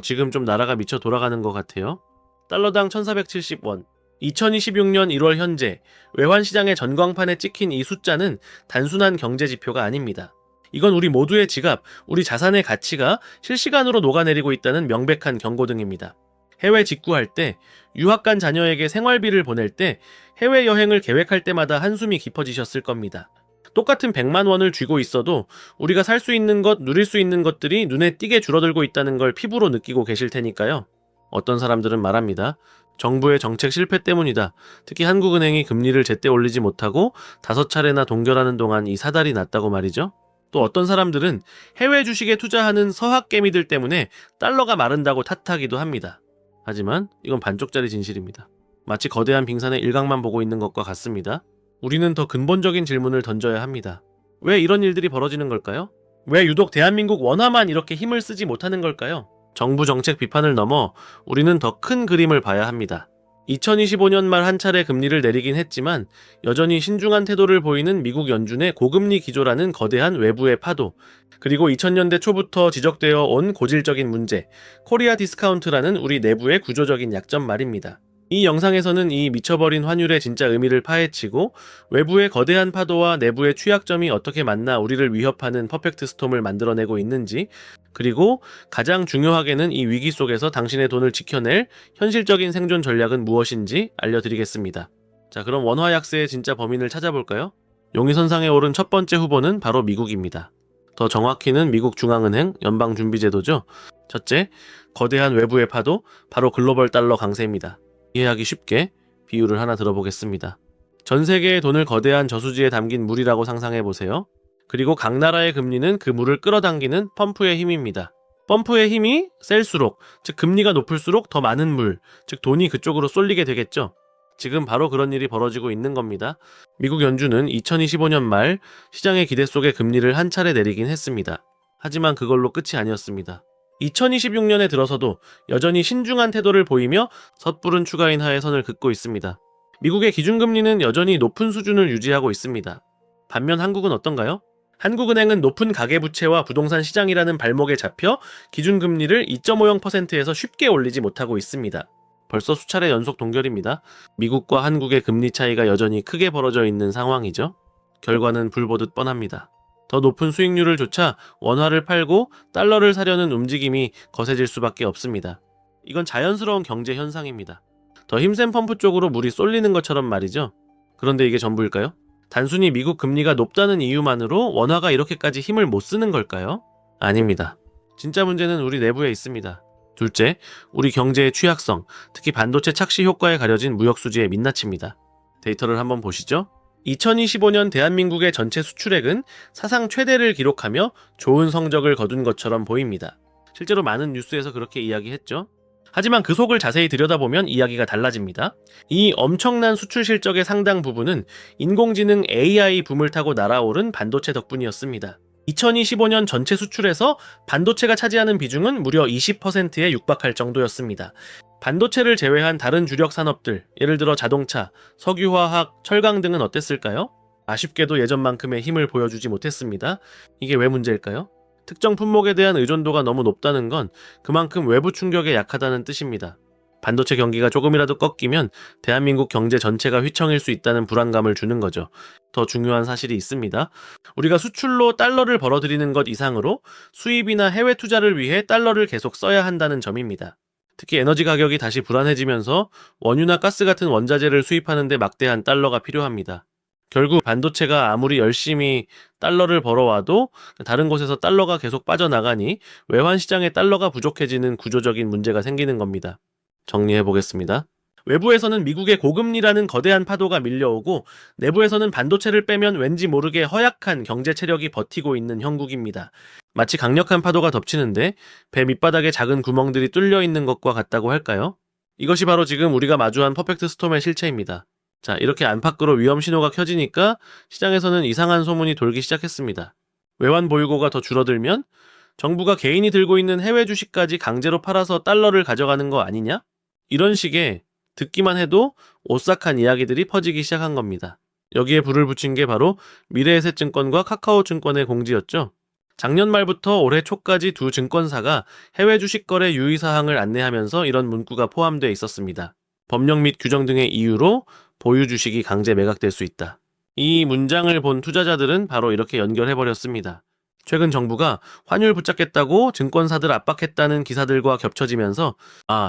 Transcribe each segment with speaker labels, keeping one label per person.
Speaker 1: 지금 좀 나라가 미쳐 돌아가는 것 같아요. 달러당 1470원. 2026년 1월 현재 외환시장의 전광판에 찍힌 이 숫자는 단순한 경제 지표가 아닙니다. 이건 우리 모두의 지갑, 우리 자산의 가치가 실시간으로 녹아내리고 있다는 명백한 경고등입니다. 해외 직구할 때, 유학 간 자녀에게 생활비를 보낼 때, 해외여행을 계획할 때마다 한숨이 깊어지셨을 겁니다. 똑같은 100만 원을 쥐고 있어도 우리가 살 수 있는 것, 누릴 수 있는 것들이 눈에 띄게 줄어들고 있다는 걸 피부로 느끼고 계실 테니까요. 어떤 사람들은 말합니다. 정부의 정책 실패 때문이다. 특히 한국은행이 금리를 제때 올리지 못하고 5차례나 동결하는 동안 이 사달이 났다고 말이죠. 또 어떤 사람들은 해외 주식에 투자하는 서학개미들 때문에 달러가 마른다고 탓하기도 합니다. 하지만 이건 반쪽짜리 진실입니다. 마치 거대한 빙산의 일각만 보고 있는 것과 같습니다. 우리는 더 근본적인 질문을 던져야 합니다. 왜 이런 일들이 벌어지는 걸까요? 왜 유독 대한민국 원화만 이렇게 힘을 쓰지 못하는 걸까요? 정부 정책 비판을 넘어 우리는 더 큰 그림을 봐야 합니다. 2025년 말 한 차례 금리를 내리긴 했지만 여전히 신중한 태도를 보이는 미국 연준의 고금리 기조라는 거대한 외부의 파도, 그리고 2000년대 초부터 지적되어 온 고질적인 문제, 코리아 디스카운트라는 우리 내부의 구조적인 약점 말입니다. 이 영상에서는 이 미쳐버린 환율의 진짜 의미를 파헤치고 외부의 거대한 파도와 내부의 취약점이 어떻게 만나 우리를 위협하는 퍼펙트 스톰을 만들어내고 있는지, 그리고 가장 중요하게는 이 위기 속에서 당신의 돈을 지켜낼 현실적인 생존 전략은 무엇인지 알려드리겠습니다. 자, 그럼 원화 약세의 진짜 범인을 찾아볼까요? 용의선상에 오른 첫 번째 후보는 바로 미국입니다. 더 정확히는 미국 중앙은행 연방준비제도죠. 첫째, 거대한 외부의 파도, 바로 글로벌 달러 강세입니다. 이해하기 쉽게 비유를 하나 들어보겠습니다. 전 세계의 돈을 거대한 저수지에 담긴 물이라고 상상해보세요. 그리고 각 나라의 금리는 그 물을 끌어당기는 펌프의 힘입니다. 펌프의 힘이 셀수록, 즉 금리가 높을수록 더 많은 물, 즉 돈이 그쪽으로 쏠리게 되겠죠. 지금 바로 그런 일이 벌어지고 있는 겁니다. 미국 연준은 2025년 말 시장의 기대 속에 금리를 한 차례 내리긴 했습니다. 하지만 그걸로 끝이 아니었습니다. 2026년에 들어서도 여전히 신중한 태도를 보이며 섣부른 추가 인하의 선을 긋고 있습니다. 미국의 기준금리는 여전히 높은 수준을 유지하고 있습니다. 반면 한국은 어떤가요? 한국은행은 높은 가계부채와 부동산 시장이라는 발목에 잡혀 기준금리를 2.50%에서 쉽게 올리지 못하고 있습니다. 벌써 수차례 연속 동결입니다. 미국과 한국의 금리 차이가 여전히 크게 벌어져 있는 상황이죠. 결과는 불보듯 뻔합니다. 더 높은 수익률을 좇아 원화를 팔고 달러를 사려는 움직임이 거세질 수밖에 없습니다. 이건 자연스러운 경제 현상입니다. 더 힘센 펌프 쪽으로 물이 쏠리는 것처럼 말이죠. 그런데 이게 전부일까요? 단순히 미국 금리가 높다는 이유만으로 원화가 이렇게까지 힘을 못 쓰는 걸까요? 아닙니다. 진짜 문제는 우리 내부에 있습니다. 둘째, 우리 경제의 취약성, 특히 반도체 착시 효과에 가려진 무역수지의 민낯입니다. 데이터를 한번 보시죠. 2025년 대한민국의 전체 수출액은 사상 최대를 기록하며 좋은 성적을 거둔 것처럼 보입니다. 실제로 많은 뉴스에서 그렇게 이야기했죠. 하지만 그 속을 자세히 들여다보면 이야기가 달라집니다. 이 엄청난 수출 실적의 상당 부분은 인공지능 AI 붐을 타고 날아오른 반도체 덕분이었습니다. 2025년 전체 수출에서 반도체가 차지하는 비중은 무려 20%에 육박할 정도였습니다. 반도체를 제외한 다른 주력 산업들, 예를 들어 자동차, 석유화학, 철강 등은 어땠을까요? 아쉽게도 예전만큼의 힘을 보여주지 못했습니다. 이게 왜 문제일까요? 특정 품목에 대한 의존도가 너무 높다는 건 그만큼 외부 충격에 약하다는 뜻입니다. 반도체 경기가 조금이라도 꺾이면 대한민국 경제 전체가 휘청일 수 있다는 불안감을 주는 거죠. 더 중요한 사실이 있습니다. 우리가 수출로 달러를 벌어들이는 것 이상으로 수입이나 해외 투자를 위해 달러를 계속 써야 한다는 점입니다. 특히 에너지 가격이 다시 불안해지면서 원유나 가스 같은 원자재를 수입하는 데 막대한 달러가 필요합니다. 결국 반도체가 아무리 열심히 달러를 벌어와도 다른 곳에서 달러가 계속 빠져나가니 외환시장에 달러가 부족해지는 구조적인 문제가 생기는 겁니다. 정리해보겠습니다. 외부에서는 미국의 고금리라는 거대한 파도가 밀려오고 내부에서는 반도체를 빼면 왠지 모르게 허약한 경제 체력이 버티고 있는 형국입니다. 마치 강력한 파도가 덮치는데 배 밑바닥에 작은 구멍들이 뚫려 있는 것과 같다고 할까요? 이것이 바로 지금 우리가 마주한 퍼펙트 스톰의 실체입니다. 자, 이렇게 안팎으로 위험 신호가 켜지니까 시장에서는 이상한 소문이 돌기 시작했습니다. 외환 보유고가 더 줄어들면 정부가 개인이 들고 있는 해외 주식까지 강제로 팔아서 달러를 가져가는 거 아니냐? 이런 식의 듣기만 해도 오싹한 이야기들이 퍼지기 시작한 겁니다. 여기에 불을 붙인 게 바로 미래에셋증권과 카카오증권의 공지였죠. 작년 말부터 올해 초까지 두 증권사가 해외 주식 거래 유의 사항을 안내하면서 이런 문구가 포함되어 있었습니다. 법령 및 규정 등의 이유로 보유 주식이 강제 매각될 수 있다. 이 문장을 본 투자자들은 바로 이렇게 연결해버렸습니다. 최근 정부가 환율 붙잡겠다고 증권사들 압박했다는 기사들과 겹쳐지면서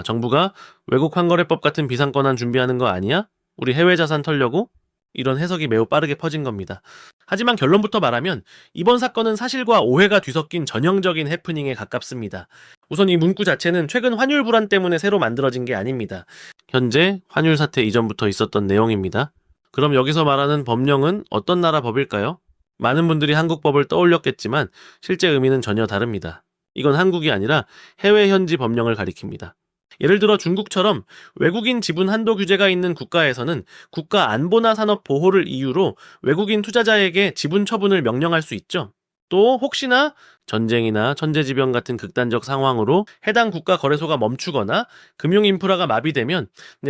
Speaker 1: 정부가 외국 환거래법 같은 비상권한 준비하는 거 아니야? 우리 해외 자산 털려고? 이런 해석이 매우 빠르게 퍼진 겁니다. 하지만 결론부터 말하면 이번 사건은 사실과 오해가 뒤섞인 전형적인 해프닝에 가깝습니다. 우선 이 문구 자체는 최근 환율 불안 때문에 새로 만들어진 게 아닙니다. 현재 환율 사태 이전부터 있었던 내용입니다. 그럼 여기서 말하는 법령은 어떤 나라 법일까요? 많은 분들이 한국 법을 떠올렸겠지만 실제 의미는 전혀 다릅니다. 이건 한국이 아니라 해외 현지 법령을 가리킵니다. 예를 들어 중국처럼 외국인 지분 한도 규제가 있는 국가에서는 국가 안보나 산업 보호를 이유로 외국인 투자자에게 지분 처분을 명령할 수 있죠. 또 혹시나 전쟁이나 천재지변 같은 극단적 상황으로 해당 국가 거래소가 멈추거나 금융 인프라가 마비되면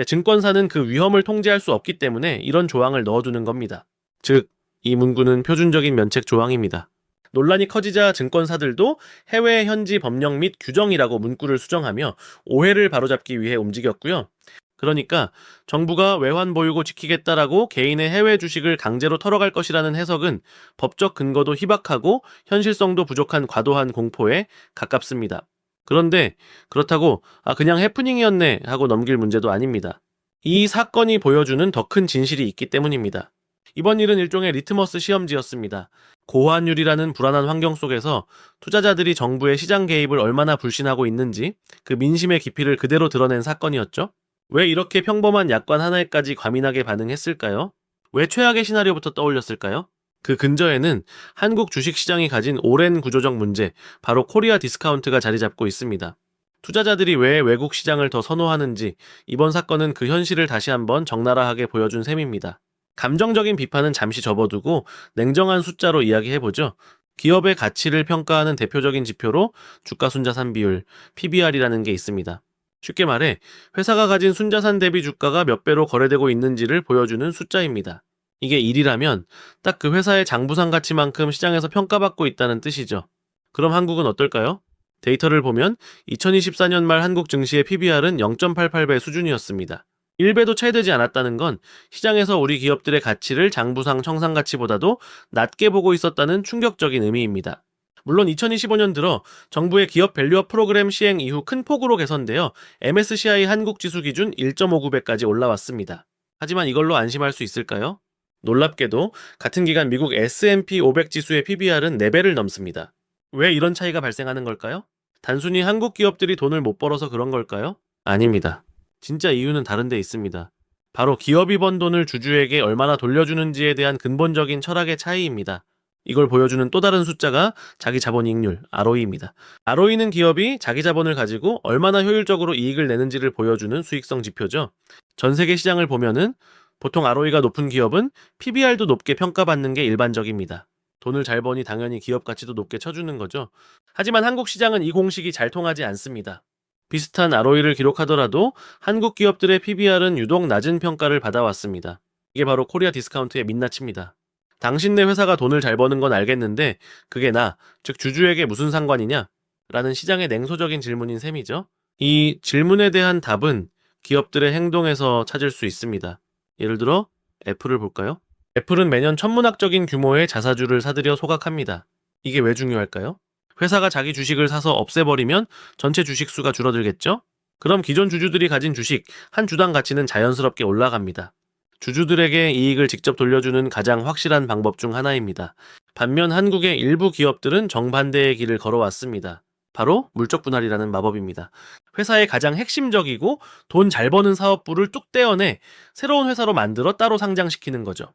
Speaker 1: 증권사는 그 위험을 통제할 수 없기 때문에 이런 조항을 넣어두는 겁니다. 즉, 이 문구는 표준적인 면책 조항입니다. 논란이 커지자 증권사들도 해외 현지 법령 및 규정이라고 문구를 수정하며 오해를 바로잡기 위해 움직였고요. 그러니까 정부가 외환 보유고 지키겠다라고 개인의 해외 주식을 강제로 털어갈 것이라는 해석은 법적 근거도 희박하고 현실성도 부족한 과도한 공포에 가깝습니다. 그런데 그렇다고 그냥 해프닝이었네 하고 넘길 문제도 아닙니다. 이 사건이 보여주는 더 큰 진실이 있기 때문입니다. 이번 일은 일종의 리트머스 시험지였습니다. 고환율이라는 불안한 환경 속에서 투자자들이 정부의 시장 개입을 얼마나 불신하고 있는지 그 민심의 깊이를 그대로 드러낸 사건이었죠. 왜 이렇게 평범한 약관 하나에까지 과민하게 반응했을까요? 왜 최악의 시나리오부터 떠올렸을까요? 그 근저에는 한국 주식시장이 가진 오랜 구조적 문제, 바로 코리아 디스카운트가 자리 잡고 있습니다. 투자자들이 왜 외국 시장을 더 선호하는지 이번 사건은 그 현실을 다시 한번 적나라하게 보여준 셈입니다. 감정적인 비판은 잠시 접어두고 냉정한 숫자로 이야기해보죠. 기업의 가치를 평가하는 대표적인 지표로 주가 순자산 비율, PBR이라는 게 있습니다. 쉽게 말해 회사가 가진 순자산 대비 주가가 몇 배로 거래되고 있는지를 보여주는 숫자입니다. 이게 1이라면 딱 그 회사의 장부상 가치만큼 시장에서 평가받고 있다는 뜻이죠. 그럼 한국은 어떨까요? 데이터를 보면 2024년 말 한국 증시의 PBR은 0.88배 수준이었습니다. 1배도 채 되지 않았다는 건 시장에서 우리 기업들의 가치를 장부상 청산 가치보다도 낮게 보고 있었다는 충격적인 의미입니다. 물론 2025년 들어 정부의 기업 밸류업 프로그램 시행 이후 큰 폭으로 개선되어 MSCI 한국 지수 기준 1.59배까지 올라왔습니다. 하지만 이걸로 안심할 수 있을까요? 놀랍게도 같은 기간 미국 S&P 500 지수의 PBR은 4배를 넘습니다. 왜 이런 차이가 발생하는 걸까요? 단순히 한국 기업들이 돈을 못 벌어서 그런 걸까요? 아닙니다. 진짜 이유는 다른 데 있습니다. 바로 기업이 번 돈을 주주에게 얼마나 돌려주는지에 대한 근본적인 철학의 차이입니다. 이걸 보여주는 또 다른 숫자가 자기 자본이익률, ROE입니다. ROE는 기업이 자기 자본을 가지고 얼마나 효율적으로 이익을 내는지를 보여주는 수익성 지표죠. 전 세계 시장을 보면은 보통 ROE가 높은 기업은 PBR도 높게 평가받는 게 일반적입니다. 돈을 잘 버니 당연히 기업 가치도 높게 쳐주는 거죠. 하지만 한국 시장은 이 공식이 잘 통하지 않습니다. 비슷한 ROE를 기록하더라도 한국 기업들의 PBR은 유독 낮은 평가를 받아왔습니다. 이게 바로 코리아 디스카운트의 민낯입니다. 당신네 회사가 돈을 잘 버는 건 알겠는데 그게 즉 주주에게 무슨 상관이냐? 라는 시장의 냉소적인 질문인 셈이죠. 이 질문에 대한 답은 기업들의 행동에서 찾을 수 있습니다. 예를 들어 애플을 볼까요? 애플은 매년 천문학적인 규모의 자사주를 사들여 소각합니다. 이게 왜 중요할까요? 회사가 자기 주식을 사서 없애버리면 전체 주식 수가 줄어들겠죠? 그럼 기존 주주들이 가진 주식 한 주당 가치는 자연스럽게 올라갑니다. 주주들에게 이익을 직접 돌려주는 가장 확실한 방법 중 하나입니다. 반면 한국의 일부 기업들은 정반대의 길을 걸어왔습니다. 바로 물적 분할이라는 마법입니다. 회사의 가장 핵심적이고 돈 잘 버는 사업부를 뚝 떼어내 새로운 회사로 만들어 따로 상장시키는 거죠.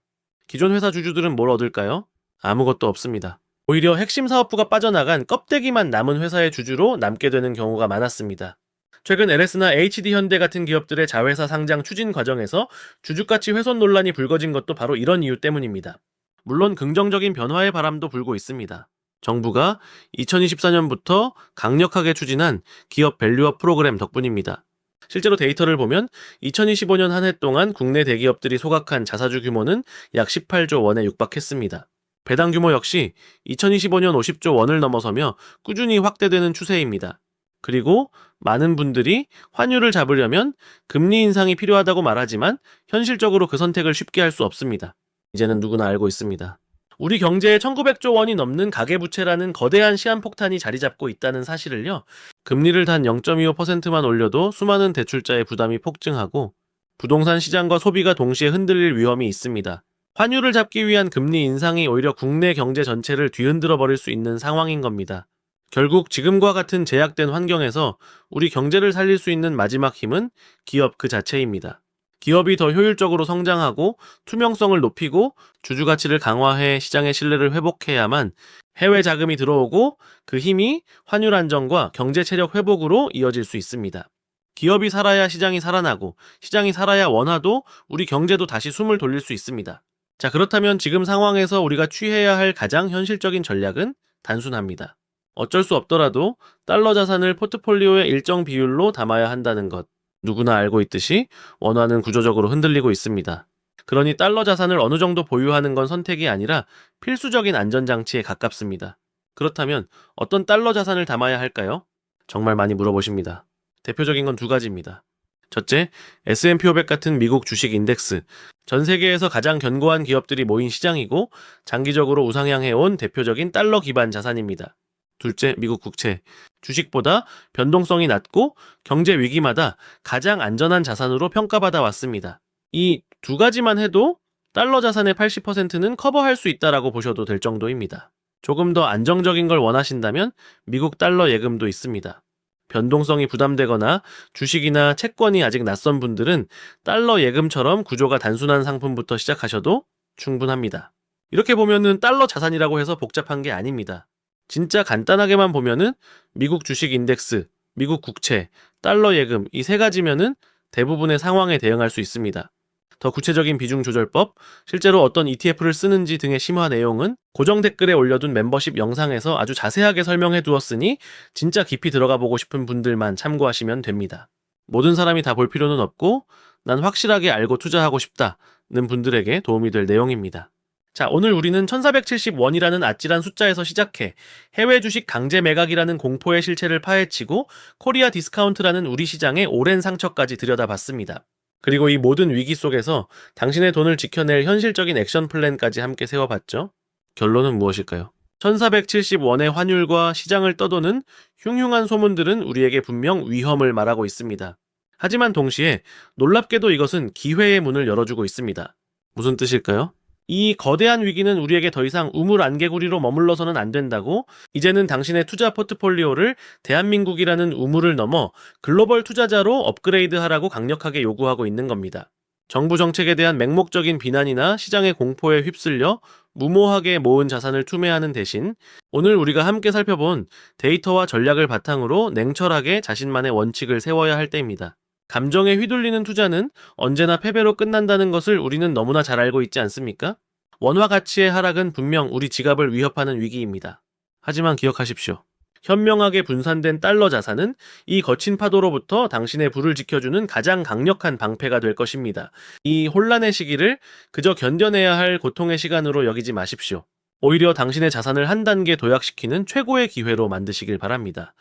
Speaker 1: 기존 회사 주주들은 뭘 얻을까요? 아무것도 없습니다. 오히려 핵심 사업부가 빠져나간 껍데기만 남은 회사의 주주로 남게 되는 경우가 많았습니다. 최근 LS나 HD현대 같은 기업들의 자회사 상장 추진 과정에서 주주가치 훼손 논란이 불거진 것도 바로 이런 이유 때문입니다. 물론 긍정적인 변화의 바람도 불고 있습니다. 정부가 2024년부터 강력하게 추진한 기업 밸류업 프로그램 덕분입니다. 실제로 데이터를 보면 2025년 한 해 동안 국내 대기업들이 소각한 자사주 규모는 약 18조 원에 육박했습니다. 배당 규모 역시 2025년 50조 원을 넘어서며 꾸준히 확대되는 추세입니다. 그리고 많은 분들이 환율을 잡으려면 금리 인상이 필요하다고 말하지만 현실적으로 그 선택을 쉽게 할 수 없습니다. 이제는 누구나 알고 있습니다. 우리 경제에 1900조 원이 넘는 가계부채라는 거대한 시한폭탄이 자리 잡고 있다는 사실을요. 금리를 단 0.25%만 올려도 수많은 대출자의 부담이 폭증하고 부동산 시장과 소비가 동시에 흔들릴 위험이 있습니다. 환율을 잡기 위한 금리 인상이 오히려 국내 경제 전체를 뒤흔들어 버릴 수 있는 상황인 겁니다. 결국 지금과 같은 제약된 환경에서 우리 경제를 살릴 수 있는 마지막 힘은 기업 그 자체입니다. 기업이 더 효율적으로 성장하고 투명성을 높이고 주주 가치를 강화해 시장의 신뢰를 회복해야만 해외 자금이 들어오고 그 힘이 환율 안정과 경제 체력 회복으로 이어질 수 있습니다. 기업이 살아야 시장이 살아나고 시장이 살아야 원화도 우리 경제도 다시 숨을 돌릴 수 있습니다. 자, 그렇다면 지금 상황에서 우리가 취해야 할 가장 현실적인 전략은 단순합니다. 어쩔 수 없더라도 달러 자산을 포트폴리오의 일정 비율로 담아야 한다는 것. 누구나 알고 있듯이 원화는 구조적으로 흔들리고 있습니다. 그러니 달러 자산을 어느 정도 보유하는 건 선택이 아니라 필수적인 안전장치에 가깝습니다. 그렇다면 어떤 달러 자산을 담아야 할까요? 정말 많이 물어보십니다. 대표적인 건 두 가지입니다. 첫째, S&P 500 같은 미국 주식 인덱스. 전 세계에서 가장 견고한 기업들이 모인 시장이고 장기적으로 우상향해온 대표적인 달러 기반 자산입니다. 둘째, 미국 국채. 주식보다 변동성이 낮고 경제 위기마다 가장 안전한 자산으로 평가받아 왔습니다. 이 두 가지만 해도 달러 자산의 80%는 커버할 수 있다라고 보셔도 될 정도입니다. 조금 더 안정적인 걸 원하신다면 미국 달러 예금도 있습니다. 변동성이 부담되거나 주식이나 채권이 아직 낯선 분들은 달러 예금처럼 구조가 단순한 상품부터 시작하셔도 충분합니다. 이렇게 보면은 달러 자산이라고 해서 복잡한 게 아닙니다. 진짜 간단하게만 보면은 미국 주식 인덱스, 미국 국채, 달러 예금 이 세 가지면은 대부분의 상황에 대응할 수 있습니다. 더 구체적인 비중 조절법, 실제로 어떤 ETF를 쓰는지 등의 심화 내용은 고정 댓글에 올려둔 멤버십 영상에서 아주 자세하게 설명해 두었으니 진짜 깊이 들어가 보고 싶은 분들만 참고하시면 됩니다. 모든 사람이 다 볼 필요는 없고 난 확실하게 알고 투자하고 싶다는 분들에게 도움이 될 내용입니다. 자, 오늘 우리는 1470원이라는 아찔한 숫자에서 시작해 해외 주식 강제 매각이라는 공포의 실체를 파헤치고 코리아 디스카운트라는 우리 시장의 오랜 상처까지 들여다봤습니다. 그리고 이 모든 위기 속에서 당신의 돈을 지켜낼 현실적인 액션 플랜까지 함께 세워봤죠. 결론은 무엇일까요? 1470원의 환율과 시장을 떠도는 흉흉한 소문들은 우리에게 분명 위험을 말하고 있습니다. 하지만 동시에 놀랍게도 이것은 기회의 문을 열어주고 있습니다. 무슨 뜻일까요? 이 거대한 위기는 우리에게 더 이상 우물 안개구리로 머물러서는 안 된다고, 이제는 당신의 투자 포트폴리오를 대한민국이라는 우물을 넘어 글로벌 투자자로 업그레이드하라고 강력하게 요구하고 있는 겁니다. 정부 정책에 대한 맹목적인 비난이나 시장의 공포에 휩쓸려 무모하게 모은 자산을 투매하는 대신 오늘 우리가 함께 살펴본 데이터와 전략을 바탕으로 냉철하게 자신만의 원칙을 세워야 할 때입니다. 감정에 휘둘리는 투자는 언제나 패배로 끝난다는 것을 우리는 너무나 잘 알고 있지 않습니까? 원화 가치의 하락은 분명 우리 지갑을 위협하는 위기입니다. 하지만 기억하십시오. 현명하게 분산된 달러 자산은 이 거친 파도로부터 당신의 부를 지켜주는 가장 강력한 방패가 될 것입니다. 이 혼란의 시기를 그저 견뎌내야 할 고통의 시간으로 여기지 마십시오. 오히려 당신의 자산을 한 단계 도약시키는 최고의 기회로 만드시길 바랍니다.